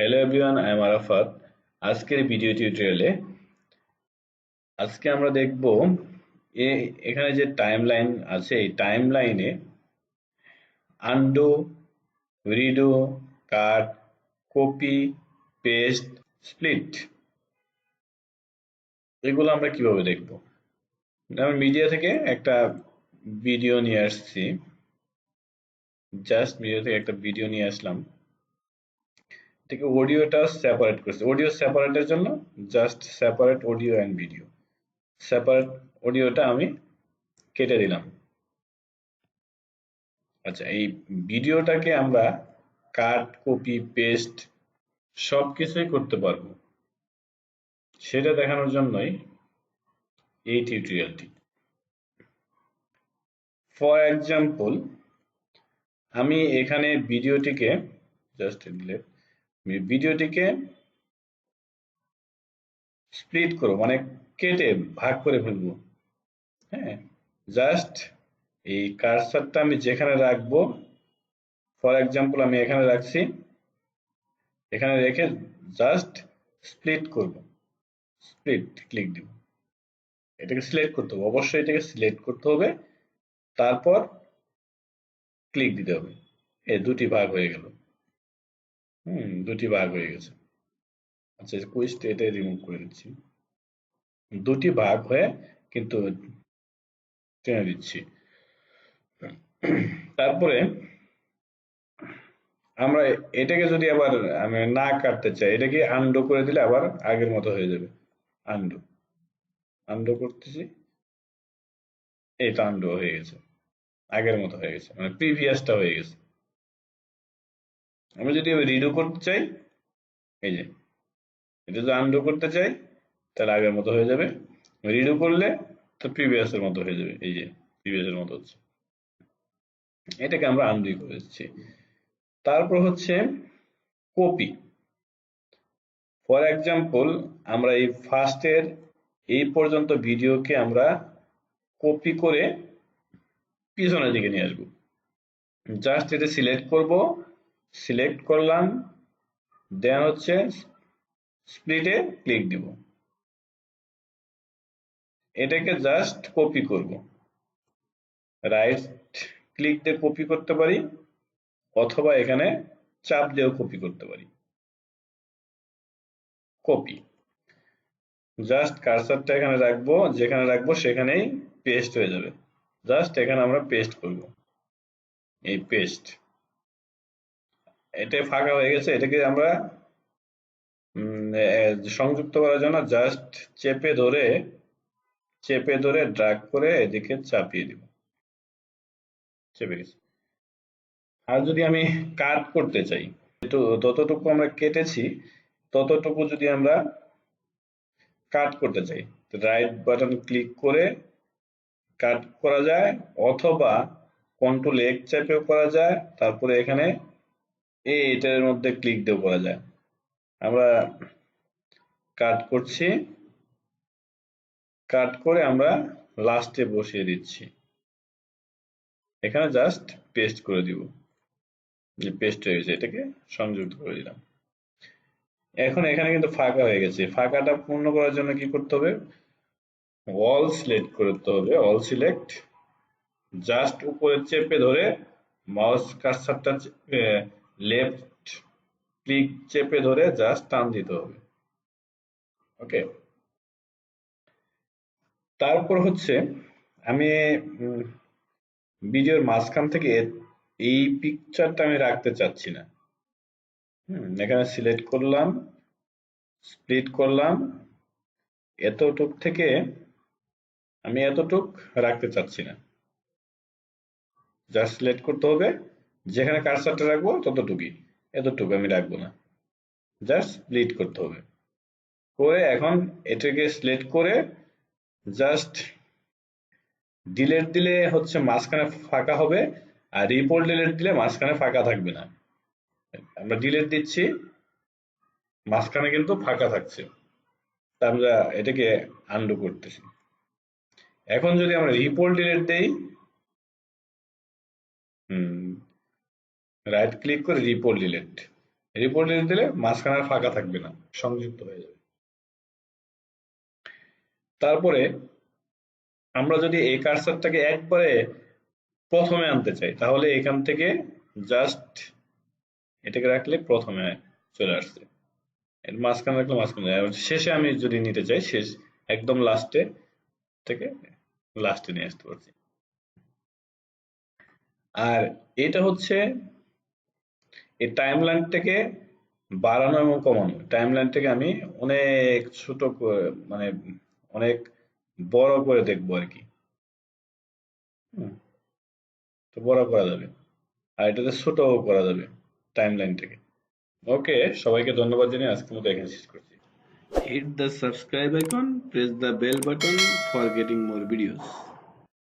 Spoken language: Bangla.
Hello everyone, I am Arafat. আজকের ভিডিও টিউটোরিয়ালে আজকে আমরা দেখব এখানে যে টাইমলাইন আছে, এই টাইমলাইনে আনডু, রিডো, কাট, কপি, পেস্ট, স্প্লিট এগুলো আমরা কিভাবে দেখব। আমি মিডিয়া থেকে একটা ভিডিও নিয়ে আসছি, জাস্ট মিডিয়া থেকে একটা ভিডিও নিয়ে আসলাম, থেকে অডিওটা সেপারেট করছি। অডিও সেপারেটের জন্য just separate audio and video, separate অডিওটা আমি কেটে দিলাম। আচ্ছা, এই ভিডিওটাকে আমরা কাট, কপি, পেস্ট সবকিছুই করতে পারবো, সেটা দেখানোর জন্যই এই টিউটোরিয়ালটি। ফর এক্সাম্পল, আমি এখানে ভিডিওটিকে স্প্লিট করবো, মানে কেটে ভাগ করে ফেলবো। হ্যাঁ, জাস্ট এই কার্সারটা আমি যেখানে রাখবো, ফর এক্সাম্পল আমি এখানে রাখছি, এখানে রেখে জাস্ট স্প্লিট করব, স্প্লিট ক্লিক দিব। এটাকে সিলেক্ট করতে হবে, অবশ্যই এটাকে সিলেক্ট করতে হবে, তারপর ক্লিক দিতে হবে। এই দুটি ভাগ হয়ে গেল। দুটি ভাগ হয়ে গেছে। আচ্ছা, কুইস্ট এটা রিমুভ করে দিচ্ছি। দুটি ভাগ হয়ে কিন্তু টেনে দিচ্ছি। তারপরে আমরা এটাকে যদি আবার আমি না কাটতে চাই, এটাকে আনডু করে দিলে আবার আগের মতো হয়ে যাবে। আনডু, আনডু করতেছি, এটা আনডু হয়ে গেছে, আগের মতো হয়ে গেছে, মানে প্রিভিয়াসটা হয়ে গেছে। আমি যদি রিডু করতে চাই, এই যে এটা যদি আনডু করতে চাই তাহলে আগের মতো হয়ে যাবে, রিডু করলে তো প্রিভিয়াস এর মতো হয়ে যাবে। এই যে প্রিভিয়াস এর মতো হচ্ছে, এটাকে আমরা আনডু করে দিচ্ছি। তারপর হচ্ছে কপি। ফর এক্সাম্পল, আমরা এই ফার্স্টের এই পর্যন্ত ভিডিওকে আমরা কপি করে পিছনের দিকে নিয়ে আসবো। জাস্ট এটা সিলেক্ট করব, সিলেক্ট করলাম, দেন হচ্ছে স্প্লিটে ক্লিক দিব, এটাকে জাস্ট কপি করব। রাইট ক্লিক দিয়ে কপি করতে পারি, অথবা এখানে চাপ দিয়েও কপি করতে পারি। কপি, জাস্ট কার্সারটা এখানে রাখবো, যেখানে রাখবো সেখানেই পেস্ট হয়ে যাবে। জাস্ট এখানে আমরা পেস্ট করব, এই পেস্ট। এটা ফাঁকা হয়ে গেছে, এটাকে আমরা সংযুক্ত করার জন্য জাস্ট চেপে ধরে ড্র্যাগ করে এদিকে চাপিয়ে দিব, চেপে গেছে। আর যদি আমি কাট করতে চাই, তো যতটুকু আমরা কেটেছি ততটুকু যদি আমরা কাট করতে চাই, রাইট বাটন ক্লিক করে কাট করা যায়, অথবা কন্ট্রোল এক চেপেও করা যায়, তারপরে এখানে এটার মধ্যে ক্লিক দিয়েও করা যায়। আমরা কাট করছি, কাট করে আমরা লাস্টে বসিয়ে দিচ্ছি, এখানে জাস্ট পেস্ট করে দিব, যে পেস্ট হয়ে গেছে, এটাকে সংযুক্ত করে দিলাম। এখন এখানে কিন্তু ফাঁকা হয়ে গেছে, ফাঁকাটা পূর্ণ করার জন্য কি করতে হবে, অল সিলেক্ট করতে হবে, অল সিলেক্ট, জাস্ট উপরে চেপে ধরে মাউস কার্সারটা লেফট ক্লিক চেপে ধরে জাস্ট টান দিতে হবে। ওকে, তারপর হচ্ছে আমি ভিডিওর মাঝখান থেকে এই পিকচারটা আমি রাখতে চাচ্ছি না। এখানে সিলেক্ট করলাম, স্প্লিট করলাম, এতটুক থেকে আমি এতটুক রাখতে চাচ্ছি না, জাস্ট সিলেক্ট করতে হবে, যেখানে কার্সারটা রাখবো ততটুকুই, এতটুকু আমি রাখবো না, জাস্ট স্প্লিট করতে হবে। করে এখন এটাকে সিলেক্ট করে জাস্ট ডিলেট দিলে হচ্ছে মাঝখানে ফাঁকা হবে, আর রিপোর্ট ডিলেট দিলে মাঝখানে ফাঁকা থাকবে না। আমরা ডিলেট দিচ্ছি, মাঝখানে কিন্তু ফাঁকা থাকছে, তা আমরা এটাকে আনডু করতেছি। এখন যদি আমরা রিপোর্ট ডিলেট দেই, রাইট ক্লিক করে রিপোর্ট ডিলেট, রিপোর্ট দিলে মাঝখানে আর ফাঁকা থাকবে না, সংযুক্ত হয়ে যাবে। তারপরে আমরা যদি এই কার্সারটাকে একবারে প্রথমে আনতে চাই, তাহলে এখান থেকে জাস্ট এটাকে রাখলে প্রথমে চলে আসছে, এর মাঝখানে রাখলে মাঝখানে, আর শেষে আমি যদি নিতে চাই, শেষ একদম লাস্টে থেকে লাস্টে নিয়ে আসতে পারছি। আর এটা হচ্ছে এই টাইম লাইনটাকে বাড়ানো এবং কমানো। টাইম লাইনটাকে আমি অনেক ছোট মানে অনেক বড় করে দেখবো আর কি। হুম, তো বড় করা যাবে, আর এটাতে ছোটও করা যাবে টাইম লাইনটাকে। ওকে, সবাইকে ধন্যবাদ জানিয়ে আজকের মতো এখানে শেষ করছি। Hit the subscribe icon, press the bell button for getting more videos.